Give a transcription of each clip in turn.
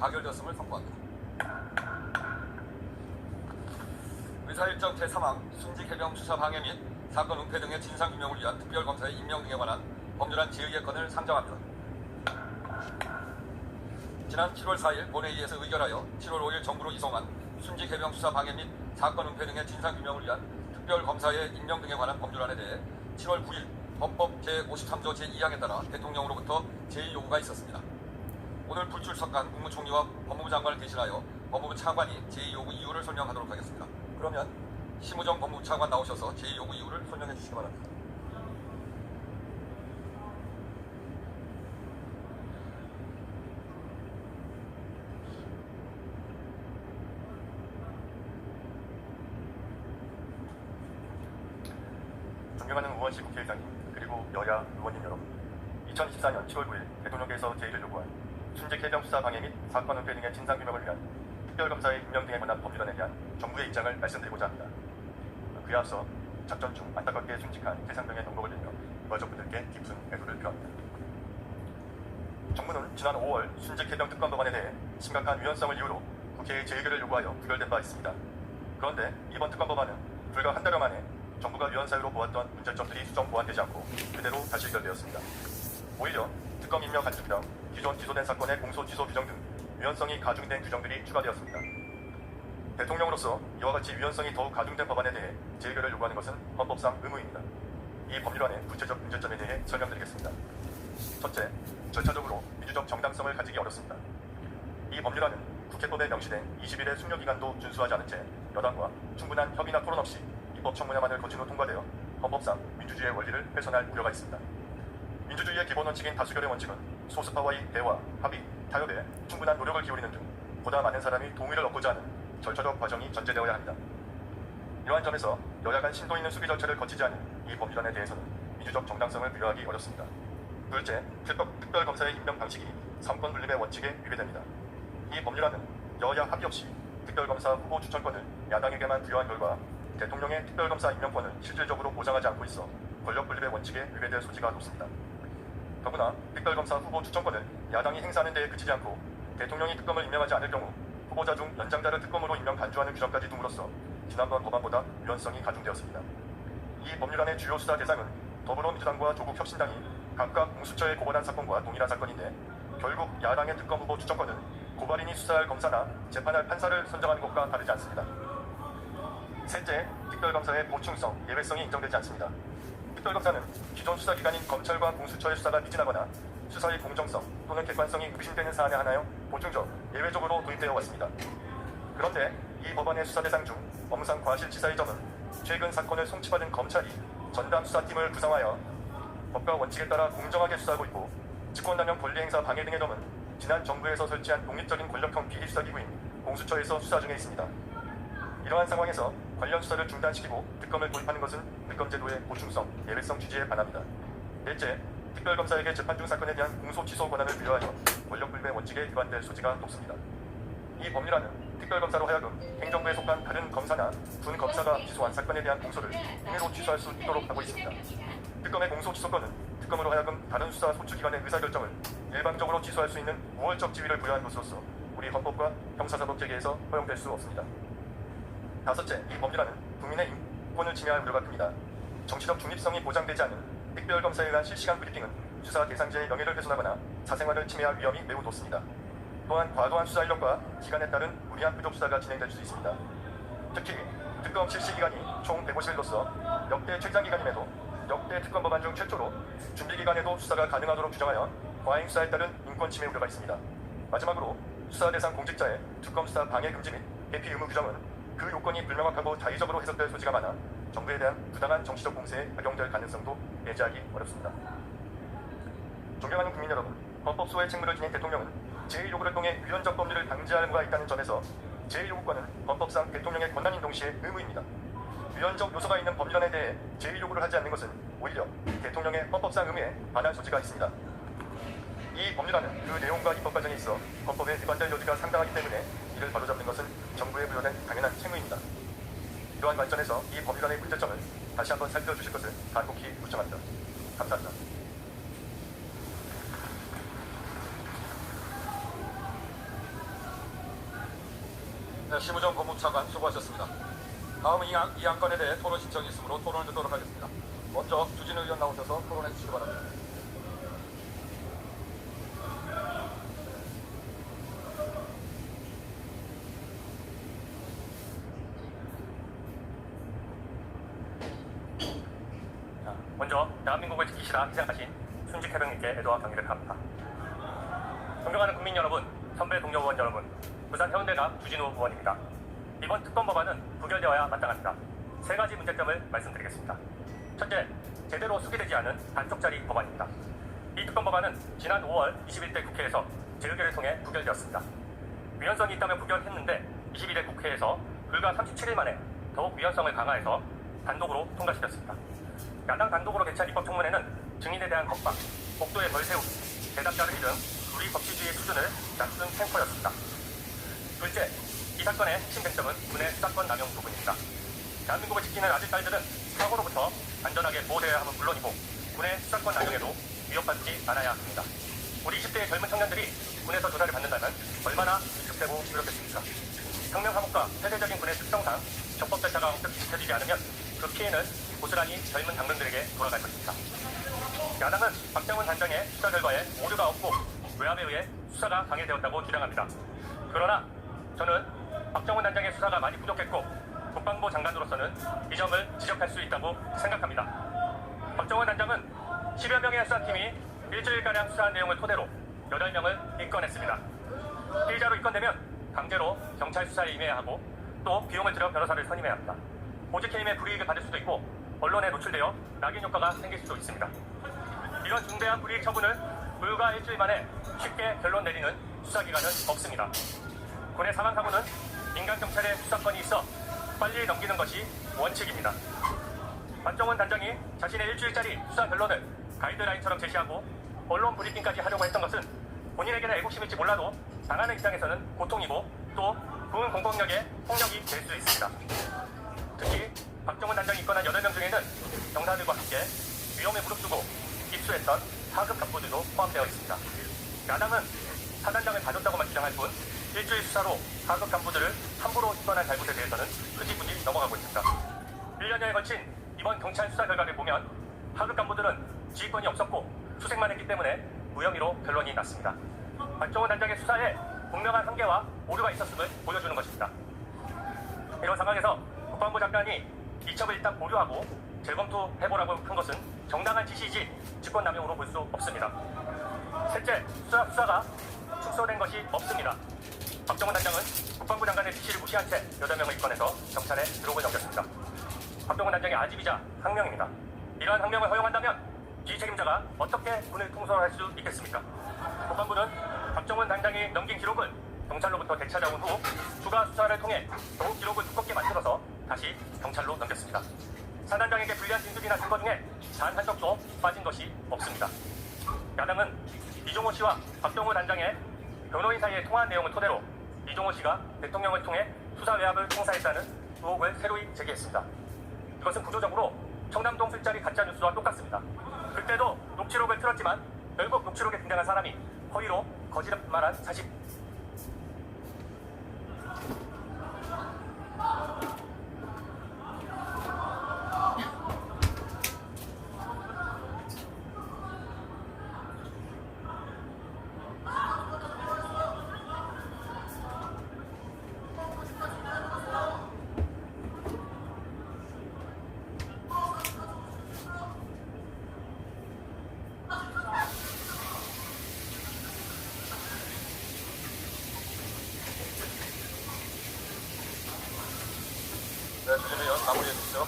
가결되었음을 선포합니다. 의사일정 제3항 순직 해병 수사 방해 및 사건 은폐 등의 진상규명을 위한 특별검사의 임명 등에 관한 법률안 질의의건을 상정합니다. 지난 7월 4일 본회의에서 의결하여 7월 5일 정부로 이송한 순직 해병 수사 방해 및 사건 은폐 등의 진상규명을 위한 특별검사의 임명 등에 관한 법률안에 대해 7월 9일 헌법 제53조 제2항에 따라 대통령으로부터 제2요구가 있었습니다. 오늘 불출석한 국무총리와 법무부 장관을 대신하여 법무부 차관이 제2요구 이유를 설명하도록 하겠습니다. 그러면 심우정 법무부 차관 나오셔서 제2요구 이유를 설명해 주시기 바랍니다. 존경하는 우원식 국회의장님, 그리고 여야 의원님 여러분, 2024년 7월 9일 대통령께서 제1을 요구한 순직 해병 수사 방해 및 사건 은폐 등의 진상규명을 위한 특별검사의 임명 등에 관한 법률안에 대한 정부의 입장을 말씀드리고자 합니다. 그에 앞서 작전 중 안타깝게 순직한 해상병의 명복을 빌며 유가족분들께 깊은 애도를 표합니다. 정부는 지난 5월 순직 해병 특검 법안에 대해 심각한 위헌성을 이유로 국회의 재의결을 요구하여 부결된 바 있습니다. 그런데 이번 특검 법안은 불과 한 달여 만에 정부가 위헌 사유로 보았던 문제점들이 수정 보완되지 않고 그대로 다시 의결되었습니다. 오히려 특검 임명 간주 등 기존 기소된 사건의 공소 취소 규정 등 위헌성이 가중된 규정들이 추가되었습니다. 대통령으로서 이와 같이 위헌성이 더욱 가중된 법안에 대해 재의결을 요구하는 것은 헌법상 의무입니다. 이 법률안의 구체적 문제점에 대해 설명드리겠습니다. 첫째, 절차적으로 민주적 정당성을 가지기 어렵습니다. 이 법률안은 국회법에 명시된 20일의 숙려기간도 준수하지 않은 채 여당과 충분한 협의나 토론 없이 입법 청문회만을 거친 후 통과되어 헌법상 민주주의의 원리를 훼손할 우려가 있습니다. 민주주의의 기본 원칙인 다수결의 원칙은 소수파와의 대화, 합의, 타협에 충분한 노력을 기울이는 등 보다 많은 사람이 동의를 얻고자 하는 절차적 과정이 전제되어야 합니다. 이러한 점에서 여야 간 심도 있는 수기 절차를 거치지 않은 이 법률안에 대해서는 민주적 정당성을 부여하기 어렵습니다. 둘째, 특별검사의 임명 방식이 삼권 분립의 원칙에 위배됩니다. 이 법률안은 여야 합의 없이 특별검사 후보 추천권을 야당에게만 부여한 결과 대통령의 특별검사 임명권을 실질적으로 보장하지 않고 있어 권력 분립의 원칙에 위배될 소지가 높습니다. 더구나 특별검사 후보 추천권을 야당이 행사하는 데에 그치지 않고 대통령이 특검을 임명하지 않을 경우 후보자 중 연장자를 특검으로 임명 간주하는 규정까지 둠으로써 지난번 법안보다 위헌성이 가중되었습니다. 이 법률안의 주요 수사 대상은 더불어민주당과 조국혁신당이 각각 공수처에 고발한 사건과 동일한 사건인데 결국 야당의 특검 후보 추천권은 고발인이 수사할 검사나 재판할 판사를 선정하는 것과 다르지 않습니다. 셋째, 특별검사의 보충성, 예외성이 인정되지 않습니다. 특별검사는 기존 수사기관인 검찰과 공수처의 수사가 미진하거나 수사의 공정성 또는 객관성이 의심되는 사안에 한하여 보충적, 예외적으로 도입되어 왔습니다. 그런데 이 법안의 수사 대상 중 엄상 과실치사의 점은 최근 사건을 송치받은 검찰이 전담 수사팀을 구성하여 법과 원칙에 따라 공정하게 수사하고 있고 직권남용 권리행사 방해 등의 점은 지난 정부에서 설치한 독립적인 권력형 비리수사기구인 공수처에서 수사 중에 있습니다. 이러한 상황에서 관련 수사를 중단시키고 특검을 도입하는 것은 특검제도의 보충성, 예외성 취지에 반합니다. 넷째, 특별검사에게 재판 중 사건에 대한 공소 취소 권한을 부여하여 권력분립의 원칙에 위반될 소지가 높습니다. 이 법률안은 특별검사로 하여금 행정부에 속한 다른 검사나 군검사가 기소한 사건에 대한 공소를 임의로 취소할 수 있도록 하고 있습니다. 특검의 공소 취소권은 특검으로 하여금 다른 수사 소추기관의 의사결정을 일방적으로 취소할 수 있는 우월적 지위를 부여한 것으로서 우리 헌법과 형사사법체계에서 허용될 수 없습니다. 다섯째, 이 법률안은 국민의 인권을 침해할 우려가 큽니다. 정치적 중립성이 보장되지 않은 특별검사에 의한 실시간 브리핑은 수사 대상자의 명예를 훼손하거나 사생활을 침해할 위험이 매우 높습니다. 또한 과도한 수사 인력과 기간에 따른 무리한 부족 수사가 진행될 수 있습니다. 특히 특검 실시 기간이 총 150일로서 역대 최장 기간임에도 역대 특검 법안 중 최초로 준비 기간에도 수사가 가능하도록 규정하여 과잉 수사에 따른 인권 침해 우려가 있습니다. 마지막으로 수사 대상 공직자의 특검 수사 방해 금지 및 회피 의무 규정은 그 요건이 불명확하고 자의적으로 해석될 소지가 많아 정부에 대한 부당한 정치적 공세에 악용될 가능성도 배제하기 어렵습니다. 존경하는 국민 여러분, 헌법소의 책무를 지닌 대통령은 제1요구를 통해 위헌적 법률을 방지할 의무가 있다는 점에서 제1요구권은 헌법상 대통령의 권한인 동시에 의무입니다. 위헌적 요소가 있는 법률안에 대해 제1요구를 하지 않는 것은 오히려 대통령의 헌법상 의무에 반할 소지가 있습니다. 이 법률안은 그 내용과 입법 과정에 있어 헌법에 위반될 여지가 상당하기 때문에 이를 바로잡는 것은 정부에 부여된 당연한 책무입니다. 이러한 관점에서 이 법률안의 문제점을 다시 한번 살펴주실 것을 간곡히 요청합니다. 감사합니다. 네, 심우정 법무차관 수고하셨습니다. 다음은 이 안건에 대해 토론 신청이 있으므로 토론을 듣도록 하겠습니다. 먼저 주진우 의원 나오셔서 토론해 주시기 바랍니다. 먼저 대한민국을 지키시다 희생하신 순직 해병님께 애도와 경의를 표합니다. 존경하는 국민 여러분, 선배 동료 의원 여러분, 부산 해운대갑 주진우 의원입니다. 이번 특검법안은 부결되어야 마땅합니다. 세 가지 문제점을 말씀드리겠습니다. 첫째, 제대로 수기되지 않은 단속자리 법안입니다. 이 특검법안은 지난 5월 21대 국회에서 재의결을 통해 부결되었습니다. 위헌성이 있다면 부결했는데 22대 국회에서 불과 37일 만에 더욱 위헌성을 강화해서 단독으로 통과시켰습니다. 야당 단독으로 개최한 입법청문회는 증인에 대한 겁박, 복도에 벌 세우기, 대답자를 등 우리 법치주의의 수준을 낮춘 탱커였습니다. 둘째, 이 사건의 핵심 쟁점은 군의 수사권 남용 부분입니다. 대한민국을 지키는 아들, 딸들은 사고로부터 안전하게 보호되어야 함은 물론이고 군의 수사권 남용에도 위협받지 않아야 합니다. 우리 20대의 젊은 청년들이 군에서 조사를 받는다면 얼마나 위축되고 두렵겠습니까? 혁명하복과 폐쇄적인 군의 특성상 적법 절차가 엄격히 지켜지지 않으면 그 피해는 고스란히 젊은 당근들에게 돌아갈 것입니다. 야당은 박정훈 단장의 수사 결과에 오류가 없고 외압에 의해 수사가 방해되었다고 주장합니다. 그러나 저는 박정훈 단장의 수사가 많이 부족했고 국방부 장관으로서는 이 점을 지적할 수 있다고 생각합니다. 박정훈 단장은 10여 명의 수사팀이 일주일가량 수사한 내용을 토대로 8명을 입건했습니다. 피의자로 입건되면 강제로 경찰 수사에 임해야 하고 또 비용을 들여 변호사를 선임해야 합니다. 보직해임의 불이익을 받을 수도 있고 언론에 노출되어 낙인 효과가 생길 수도 있습니다. 이런 중대한 불이익 처분을 불과 일주일 만에 쉽게 결론 내리는 수사기관은 없습니다. 군의 사망 사고는 민간 경찰의 수사권이 있어 빨리 넘기는 것이 원칙입니다. 박정훈 단장이 자신의 일주일짜리 수사 결론을 가이드라인처럼 제시하고 언론 브리핑까지 하려고 했던 것은 본인에게는 애국심일지 몰라도 당하는 입장에서는 고통이고 또 군 공권력의 폭력이 될 수 있습니다. 특히 박정훈 단장이 입건한 8명 중에는 경사들과 함께 위험에 무릅쓰고 입수했던 하급 간부들도 포함되어 있습니다. 야당은 사단장을 봐줬다고만 주장할 뿐 일주일 수사로 하급 간부들을 함부로 입건한 잘못에 대해서는 흐지부지 넘어가고 있습니다. 1년여에 걸친 이번 경찰 수사 결과를 보면 하급 간부들은 지휘권이 없었고 수색만 했기 때문에 무혐의로 결론이 났습니다. 박정훈 단장의 수사에 분명한 한계와 오류가 있었음을 보여주는 것입니다. 이런 상황에서 국방부 장관이 이첩을 일단 보류하고 재검토해보라고 한 것은 정당한 지시이지 직권남용으로 볼 수 없습니다. 셋째, 수사가 축소된 것이 없습니다. 박정훈 단장은 국방부 장관의 지시를 무시한 채 8명을 입건해서 경찰에 기록을 넘겼습니다. 박정훈 단장의 아집이자 항명입니다. 이러한 항명을 허용한다면 지휘책임자가 어떻게 군을 통솔할 수 있겠습니까? 국방부는 박정훈 단장이 넘긴 기록을 경찰로부터 되찾아온 후 추가 수사를 통해 더욱 기록을 두껍게 만들어서 다시 경찰로 넘겼습니다. 사단장에게 불리한 진술이나 증거 중에 단 한 적도 빠진 것이 없습니다. 야당은 이종호 씨와 박정훈 단장의 변호인 사이의 통화한 내용을 토대로 이종호 씨가 대통령을 통해 수사 외압을 행사했다는 의혹을 새로이 제기했습니다. 이것은 구조적으로 청남동 술자리 가짜뉴스와 똑같습니다. 그때도 녹취록을 틀었지만 결국 녹취록에 등장한 사람이 허위로 거짓말한 사실. 네, 주진우 의원 마무리해 주시죠.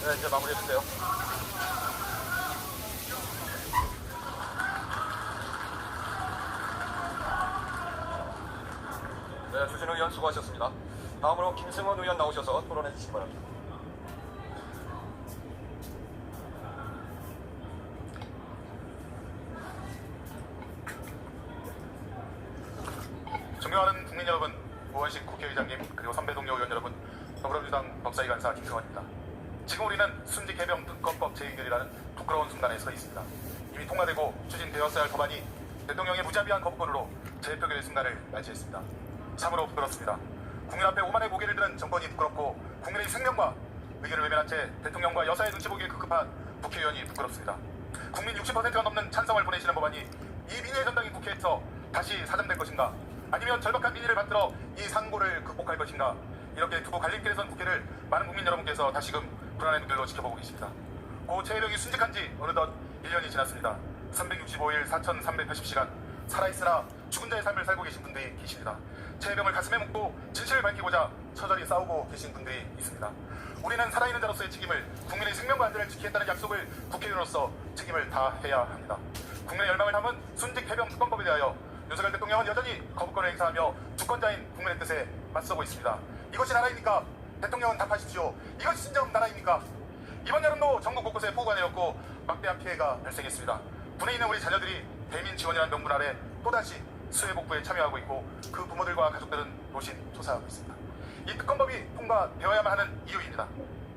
네, 이제 마무리해 주세요. 네, 주진우 의원 수고하셨습니다. 다음으로 김승원 의원 나오셔서 토론해 주시기 바랍니다. 존경하는 국민 여러분, 우원식 국회의장님, 그리고 선배 동료 의원 여러분, 더불어민주당 법사위 간사 김승원입니다. 지금 우리는 순직 해병 특검법 재의결이라는 부끄러운 순간에 서 있습니다. 이미 통과되고 추진되었어야 할 법안이 대통령의 무자비한 거부권으로 재표결의 순간을 맞이했습니다. 참으로 부끄럽습니다. 국민 앞에 오만의 고개를 드는 정권이 부끄럽고 국민의 생명과 의견을 외면한 채 대통령과 여사의 눈치 보기에 급급한 국회의원이 부끄럽습니다. 국민 60%가 넘는 찬성을 보내시는 법안이 이 민의의 전당인 국회에서 다시 사정될 것인가, 아니면 절박한 민의를 받들어 이 상고를 극복할 것인가, 이렇게 두고 갈림길에 선 국회를 많은 국민 여러분께서 다시금 불안의 눈길로 지켜보고 계십니다. 고 최혜병이 순직한 지 어느덧 1년이 지났습니다. 365일 4380시간 살아있으나 죽은 자의 삶을 살고 계신 분들이 계십니다. 최혜병을 가슴에 묻고 진실을 밝히고자 처절히 싸우고 계신 분들이 있습니다. 우리는 살아있는 자로서의 책임을, 국민의 생명과 안전을 지키겠다는 약속을 국회의원으로서 책임을 다해야 합니다. 국민의 열망을 담은 순직 해병 특검법에 대하여 윤석열 대통령은 여전히 거부권을 행사하며 주권자인 국민의 뜻에 맞서고 있습니다. 이것이 나라입니까? 대통령은 답하십시오. 이것이 진정 나라입니까? 이번 여름도 전국 곳곳에 폭우가 내렸고 막대한 피해가 발생했습니다. 군에 있는 우리 자녀들이 대민 지원이라는 명분 아래 또다시 수해복구에 참여하고 있고 그 부모들과 가족들은 노심초사하고 있습니다. 이 특검법이 통과되어야만 하는 이유입니다.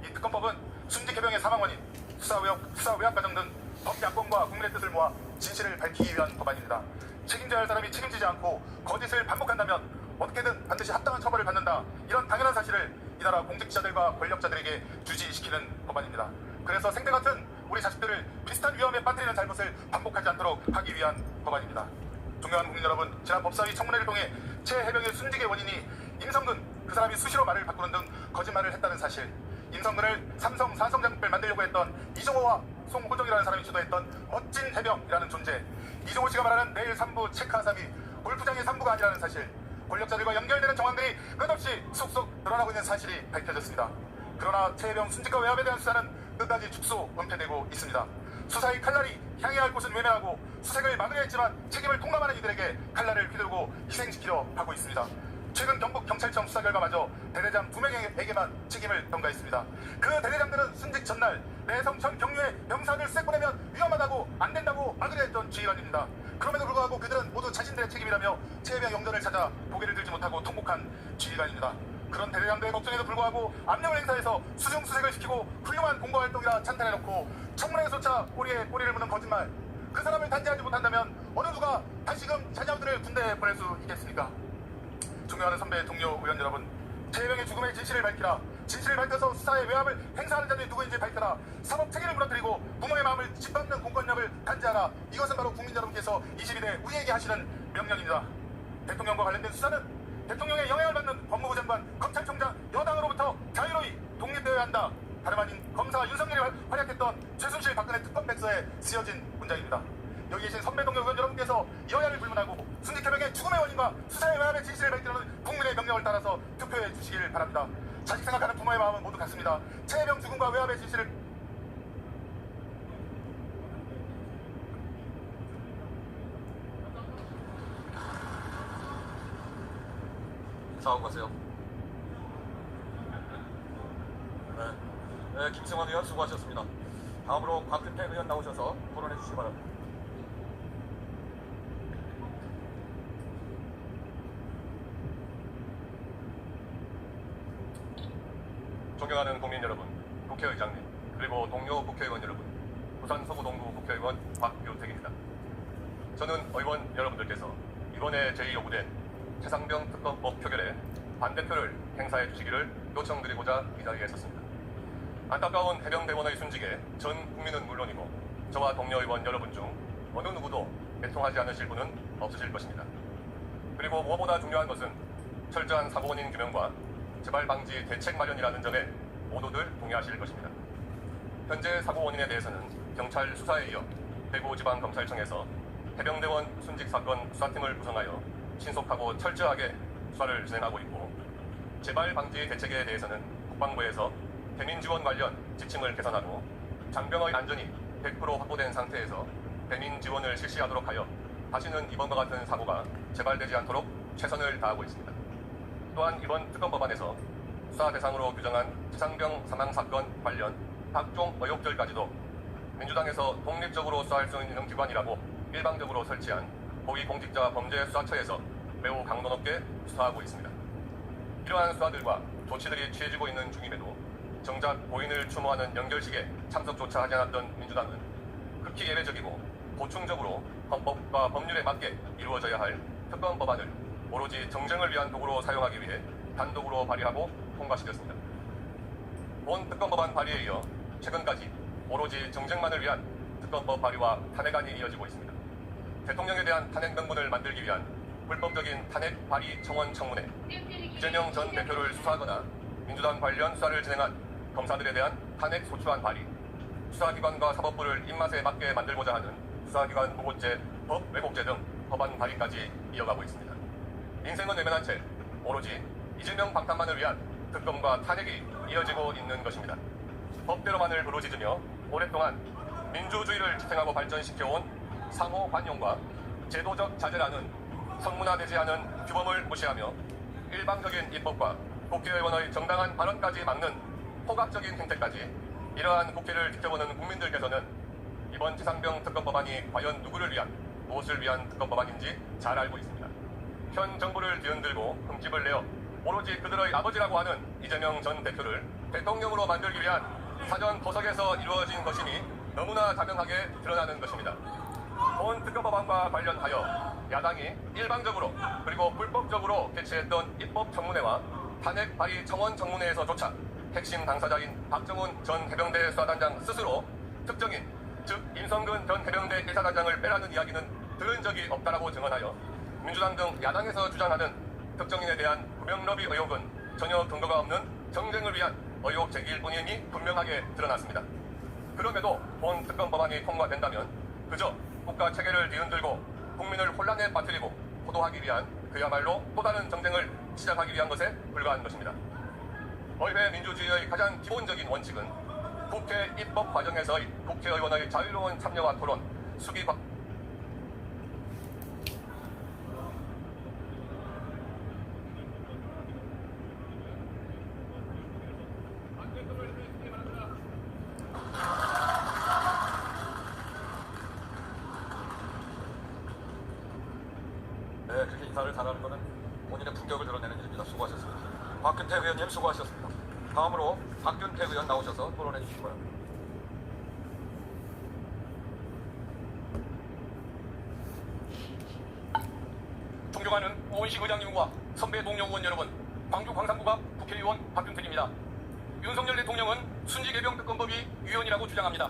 이 특검법은 순직 해병의 사망 원인, 수사 외압 과정 등 법 야권과 국민의 뜻을 모아 진실을 밝히기 위한 법안입니다. 책임져야 할 사람이 책임지지 않고 거짓을 반복한다면 어떻게든 반드시 합당한 처벌을 받는다, 이런 당연한 사실을 이 나라 공직자들과 권력자들에게 주지시키는 법안입니다. 그래서 생태 같은 우리 자식들을 비슷한 위험에 빠뜨리는 잘못을 반복하지 않도록 하기 위한 법안입니다. 존경하는 국민 여러분, 지난 법사위 청문회를 통해 최해병의 순직의 원인이 임성근, 그 사람이 수시로 말을 바꾸는 등 거짓말을 했다는 사실, 임성근을 삼성 사성장급을 만들려고 했던 이종호와 송호정이라는 사람이 주도했던 멋진 해병이라는 존재, 이종호 씨가 말하는 내일 3부 체크하삼이 골프장의 3부가 아니라는 사실, 권력자들과 연결되는 정황들이 끝없이 쏙쏙 드러나고 있는 사실이 밝혀졌습니다. 그러나 최해병 순직과 외압에 대한 수사는 끝까지 축소 은폐되고 있습니다. 수사의 칼날이 향해야 할 곳은 외면하고 수색을 막으려 했지만 책임을 통감하는 이들에게 칼날을 휘두르고 희생시키려 하고 있습니다. 최근 경북 경찰청 수사 결과마저 대대장 2명에게만 책임을 전가했습니다. 그 대대장들은 순직 전날 내성 전 경유에 병사들 쎄 보내면 위험하다고 안 된다고 막으려 했던 지휘관입니다. 그럼에도 불구하고 그들은 모두 자신들의 책임이라며 최해병 영전을 찾아 고개를 들지 못하고 통곡한 지휘관입니다. 그런 대대장들의 걱정에도 불구하고 압력을 행사해서 수중수색을 시키고 훌륭한 공보활동이라 찬탄해놓고 청문회에서차 꼬리에 꼬리를 무는 거짓말, 그 사람을 단죄하지 못한다면 어느 누가 다시금 자녀들을 군대에 보낼 수 있겠습니까? 존경하는 선배 동료 의원 여러분, 최해병의 죽음의 진실을 밝히라, 진실을 밝혀서 수사의 외압을 행사하는 자들이 누구인지 밝혀라, 사법 체계를 무너뜨리고 부모의 마음을 짓밟는 공권력을 단죄하라, 이것은 바로 국민 여러분께서 22대 우리에게 하시는 명령입니다. 대통령과 관련된 수사는 대통령의 영향을 받는 법무부 장관, 검찰총장, 여당으로부터 자유로이 독립되어야 한다, 다름 아닌 검사 윤석열이 활약했던 최순실 박근혜 특검 백서에 쓰여진 문장입니다. 여기 계신 선배 동료 의원 여러분께서 여야를 불문하고 순직 해병의 죽음의 원인과 수사의 외압의 진실을 밝히는 국민의 명령을 따라서 투표해 주시길 바랍니다. 자식 생각하는 부모의 마음은 모두 같습니다. 최해병 죽음과 외압의 진실을 사하고 가세요. 네, 김승환 의원 수고하셨습니다. 다음으로 곽근태 의원 나오셔서 토론해 주시기 바랍니다. 존경하는 국민 여러분, 국회의장님, 그리고 동료 국회의원 여러분, 부산 서구 동구 국회의원 곽유택입니다. 저는 의원 여러분들께서 이번에 제2요구된 최상병 특검법 표결에 반대표를 행사해 주시기를 요청드리고자 이 자리에 섰습니다. 안타까운 해병대원의 순직에 전 국민은 물론이고 저와 동료 의원 여러분 중 어느 누구도 애통하지 않으실 분은 없으실 것입니다. 그리고 무엇보다 중요한 것은 철저한 사고 원인 규명과 재발 방지 대책 마련이라는 점에 모두들 동의하실 것입니다. 현재 사고 원인에 대해서는 경찰 수사에 이어 대구지방검찰청에서 해병대원 순직 사건 수사팀을 구성하여 신속하고 철저하게 수사를 진행하고 있고, 재발 방지 대책에 대해서는 국방부에서 대민 지원 관련 지침을 개선하고 장병의 안전이 100% 확보된 상태에서 대민 지원을 실시하도록 하여 다시는 이번과 같은 사고가 재발되지 않도록 최선을 다하고 있습니다. 또한 이번 특검 법안에서 수사 대상으로 규정한 최상병 사망 사건 관련 각종 의혹들까지도 민주당에서 독립적으로 수사할 수 있는 기관이라고 일방적으로 설치한 고위공직자 범죄수사처에서 매우 강도 높게 수사하고 있습니다. 이러한 수사들과 조치들이 취해지고 있는 중임에도 정작 고인을 추모하는 연결식에 참석조차 하지 않았던 민주당은 극히 예외적이고 보충적으로 헌법과 법률에 맞게 이루어져야 할 특검 법안을 오로지 정쟁을 위한 도구로 사용하기 위해 단독으로 발의하고 통과시켰습니다. 본 특검 법안 발의에 이어 최근까지 오로지 정쟁만을 위한 특검법 발의와 탄핵안이 이어지고 있습니다. 대통령에 대한 탄핵 명분을 만들기 위한 불법적인 탄핵 발의 청원 청문회, 이재명 전 대표를 수사하거나 민주당 관련 수사를 진행한 검사들에 대한 탄핵 소추안 발의, 수사기관과 사법부를 입맛에 맞게 만들고자 하는 수사기관 후보제, 법 왜곡죄 등 법안 발의까지 이어가고 있습니다. 인생은 외면한 채 오로지 이재명 방탄만을 위한 특검과 탄핵이 이어지고 있는 것입니다. 법대로만을 부르짖으며 오랫동안 민주주의를 지탱하고 발전시켜온 상호 관용과 제도적 자제라는 성문화되지 않은 규범을 무시하며 일방적인 입법과 국회의원의 정당한 발언까지 막는 포괄적인 행태까지 이러한 국회를 지켜보는 국민들께서는 이번 지상병 특검법안이 과연 누구를 위한, 무엇을 위한 특검법안인지 잘 알고 있습니다. 현 정부를 뒤흔들고 흠집을 내어 오로지 그들의 아버지라고 하는 이재명 전 대표를 대통령으로 만들기 위한 사전 포석에서 이루어진 것임이 너무나 자명하게 드러나는 것입니다. 본 특검법안과 관련하여 야당이 일방적으로 그리고 불법적으로 개최했던 입법 청문회와 탄핵 발의 청원 청문회에서조차 핵심 당사자인 박정훈 전 해병대 수사단장 스스로 특정인, 즉 임성근 전 해병대 1사단장을 빼라는 이야기는 들은 적이 없다라고 증언하여 민주당 등 야당에서 주장하는 특정인에 대한 구명러비 의혹은 전혀 근거가 없는 정쟁을 위한 의혹 제기일 뿐임이 분명하게 드러났습니다. 그럼에도 본 특검 법안이 통과된다면 그저 국가 체계를 뒤흔들고 국민을 혼란에 빠뜨리고 호도하기 위한 그야말로 또 다른 정쟁을 시작하기 위한 것에 불과한 것입니다. 의회 민주주의의 가장 기본적인 원칙은 국회 입법 과정에서의 국회의원의 자유로운 참여와 토론, 수기 과 네, 그렇게 인사를 잘하는 것은 본인의 품격을 드러내는 일입니다. 수고하셨습니다. 박균태 의원님 수고하셨습니다. 다음으로 박균태 의원 나오셔서 토론해 주시기 바랍니다. 존경하는 우원식 의장님과 선배 동료 의원 여러분, 광주 광산구가 국회의원 박균택입니다. 윤석열 대통령은 순직해병 특검법이 위헌이라고 주장합니다.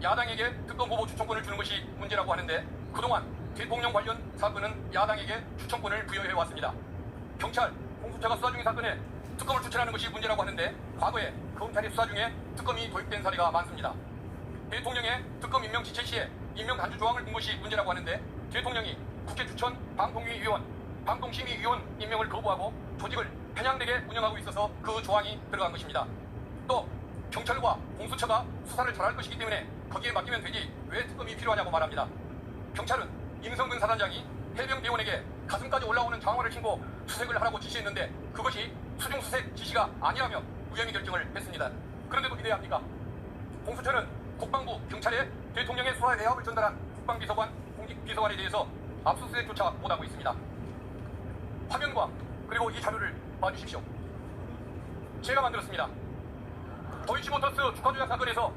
야당에게 특검 후보 추천권을 주는 것이 문제라고 하는데 그동안 대통령 관련 사건은 야당에게 추천권을 부여해왔습니다. 경찰, 공수처가 수사 중인 사건에 특검을 추천하는 것이 문제라고 하는데 과거에 검찰의 수사 중에 특검이 도입된 사례가 많습니다. 대통령의 특검 임명 지체 시에 임명 단주 조항을 둔 것이 문제라고 하는데 대통령이 국회 추천 방통위위원, 방통심의위원 임명을 거부하고 조직을 편향되게 운영하고 있어서 그 조항이 들어간 것입니다. 또 경찰과 공수처가 수사를 잘할 것이기 때문에 거기에 맡기면 되지 왜 특검이 필요하냐고 말합니다. 경찰은 임성근 사단장이 해병대원에게 가슴까지 올라오는 장화를 신고 수색을 하라고 지시했는데 그것이 수중수색 지시가 아니라며 무혐의 결정을 했습니다. 그런데도 믿어야 합니까? 공수처는 국방부, 경찰에 대통령의 수사 내역을 전달한 국방비서관, 공직비서관에 대해서 압수수색조차 못하고 있습니다. 화면과 그리고 이 자료를 봐주십시오. 제가 만들었습니다. 도이치모터스 주가조작 사건에서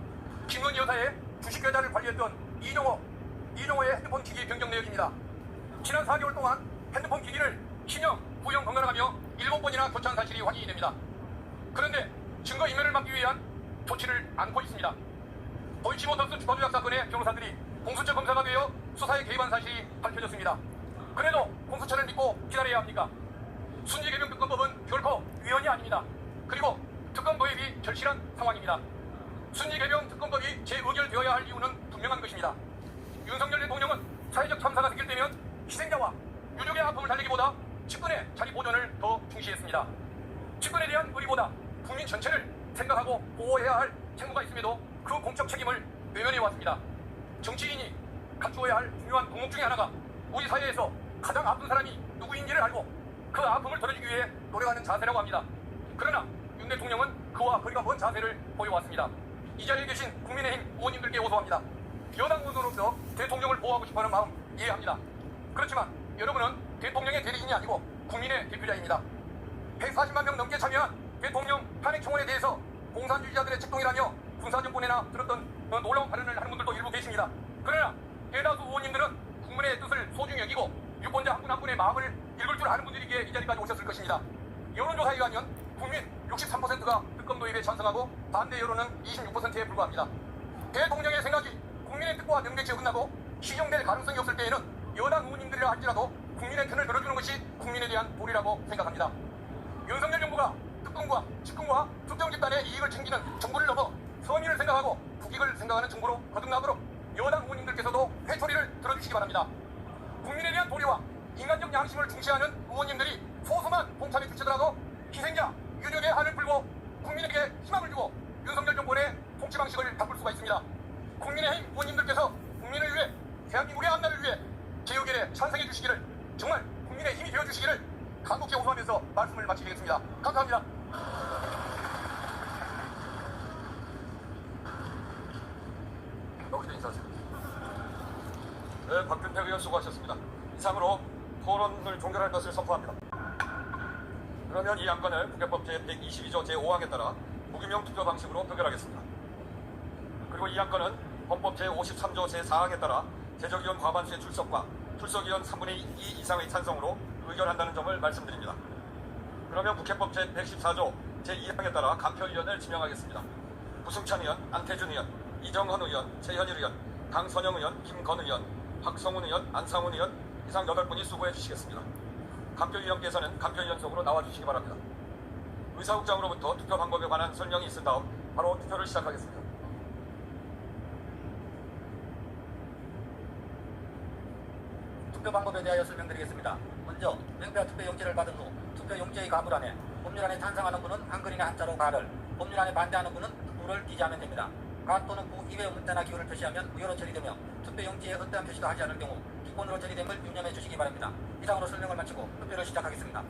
김건희 여사의 주식 계좌를 관리했던 이종호의 핸드폰 기기 변경 내역입니다. 지난 4개월 동안 핸드폰 기기를 신형, 부형 번갈아가며 7번이나 교체한 사실이 확인이 됩니다. 그런데 증거 인멸을 막기 위한 조치를 않고 있습니다. 도이치모터스 주가조작 사건의 변호사들이 공수처 검사가 되어 수사에 개입한 사실이 밝혀졌습니다. 그래도 공수처를 믿고 기다려야 합니까? 순직해병 특검법은 결코 위헌이 아닙니다. 그리고 특검 도입이 절실한 상황입니다. 순직해병 특검법이 재의결되어야 할 이유는 분명한 것입니다. 윤석열 대통령은 사회적 참사가 생길때면 희생자와 유족의 아픔을 달래기보다 측근의 자리 보존을 더 중시했습니다. 측근에 대한 의리보다 국민 전체를 생각하고 보호해야 할 책무가 있음에도 그 공적 책임을 외면해왔습니다. 정치인이 갖추어야 할 중요한 덕목 중에 하나가 우리 사회에서 가장 아픈 사람이 누구인지를 알고 그 아픔을 덜어주기 위해 노력하는 자세라고 합니다. 그러나 윤 대통령은 그와 거리가 먼 자세를 보여왔습니다. 이 자리에 계신 국민의힘 의원님들께 호소합니다. 여당 의원으로서 대통령을 보호하고 싶어하는 마음 이해합니다. 그렇지만 여러분은 대통령의 대리인이 아니고 국민의 대표자입니다. 140만 명 넘게 참여한 대통령 탄핵 청원에 대해서 공산주의자들의 책동이라며 군사정권에나 들었던 놀라운 발언을 하는 분들도 일부 계십니다. 그러나 대다수 의원님들은 국민의 뜻을 소중히 여기고 유권자 한 분 한 분의 마음을 읽을 줄 아는 분들이기에 이 자리까지 오셨을 것입니다. 여론조사에 의하면 국민 63%가 특검 도입에 찬성하고 반대 여론은 26%에 불과합니다. 대통령의 생각이 국민의 뜻과 명백히 어긋나고 시정될 가능성이 없을 때에는 여당 의원님들이라 할지라도 국민의 편을 들어주는 것이 국민에 대한 도리라고 생각합니다. 윤석열 정부가 특검과 직권과 특정 집단의 이익을 챙기는 정부를 넘어 서민을 생각하고 국익을 생각하는 정부로 거듭나도록 여당 의원님들께서도 회초리를 들어주시기 바랍니다. 국민에 대한 도리와 인간적 양심을 중시하는 의원님들이 소수만 봉참에 주시더라도 희생자, 유족의 한을 풀고 국민에게 희망을 주고 윤석열 정권의 통치 방식을 바꿀 수가 있습니다. 국민의힘 의원님들께서 국민을 위해 대한민국의 앞날을 위해 개혁에 찬성해 주시기를 정말 국민의 힘이 되어 주시기를 간곡히 호소하면서 말씀을 마치겠습니다. 감사합니다. 여기서 인사하세요. 네, 박준택 의원 수고하셨습니다. 이상으로 토론을 종결할 것을 선포합니다. 그러면 이 안건을 국회법 제122조 제5항에 따라 무기명 투표 방식으로 표결하겠습니다. 그리고 이 안건은 헌법 제53조 제4항에 따라 제적위원 과반수의 출석과 출석위원 3분의 2 이상의 찬성으로 의결한다는 점을 말씀드립니다. 그러면 국회법 제114조 제2항에 따라 간표위원을 지명하겠습니다. 부승찬 의원, 안태준 의원, 이정헌 의원, 최현일 의원, 강선영 의원, 김건 의원, 박성훈 의원, 안상훈 의원 이상 8분이 수고해 주시겠습니다. 간표위원께서는 간표위원석으로 나와주시기 바랍니다. 의사국장으로부터 투표 방법에 관한 설명이 있은 다음 바로 투표를 시작하겠습니다. 투표 방법에 대하여 설명드리겠습니다. 먼저 명패와 투표용지를 받은 후 투표용지의 가물안에 법률안에 찬성하는 분은 한글이나 한자로 가를, 법률안에 반대하는 분은 구를 기재하면 됩니다. 가 또는 구 이외의 문자나 기호를 표시하면 무효로 처리되며 투표용지에 어떠한 표시도 하지 않을 경우 기본으로 처리됨을 유념해 주시기 바랍니다. 이상으로 설명을 마치고 투표를 시작하겠습니다.